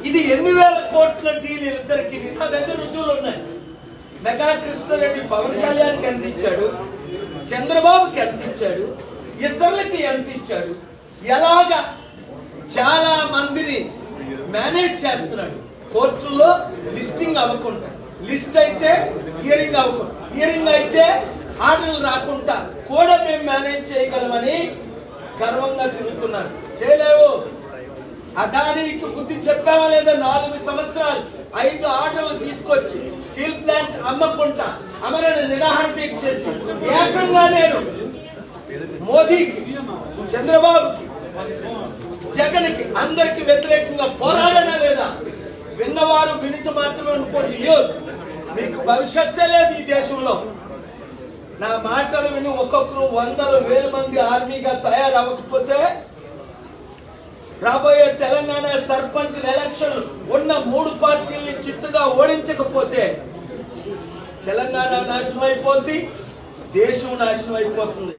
ఇది ఎన్ని వేల కోట్ల డీల్ ఇద్దరికి. నా దగ్గర రుజువులు ఉన్నాయి. మెగా కృష్ణారెడ్డి పవన్ కళ్యాణ్కి ఎంత ఇచ్చాడు, చంద్రబాబుకి ఎంత ఇచ్చాడు, ఇతరులకి ఎంత ఇచ్చాడు, ఎలాగా చాలా మందిని మేనేజ్ చేస్తున్నాడు. కోర్టుల్లో లిస్టింగ్ అవ్వకుండా, లిస్ట్ అయితే హియరింగ్ అవ్వకుండా, హియరింగ్ అయితే ఆర్డర్లు రాకుండా కూడా మేము మేనేజ్ చేయగలమని గర్వంగా తిరుగుతున్నారు. చేయలేవు. అదానికి బుద్ధి చెప్పావా లేదా? 4 సంవత్సరాలు 5 ఆర్డర్లు తీసుకొచ్చి స్టీల్ ప్లాంట్ అమ్మకుండా అమరణ నిరాహార దీక్ష చేసి ఏకంగా నేను మోదీకి, చంద్రబాబుకి, జగన్కి అందరికి వ్యతిరేకంగా పోరాడనా లేదా? విన్నవారు వినుట మాత్రమే అనుకోండి. మీకు భవిష్యత్తే లేదు ఈ దేశంలో. నా మాటలు విని ఒక్కొక్కరు 100,000 మంది ఆర్మీగా తయారవ్వకపోతే రాబోయే తెలంగాణ సర్పంచ్ ఎలక్షన్ ఉన్న 3 పార్టీల్ని చిత్తుగా ఓడించకపోతే తెలంగాణ నాశనం అయిపోతుంది, దేశం నాశనం అయిపోతుంది.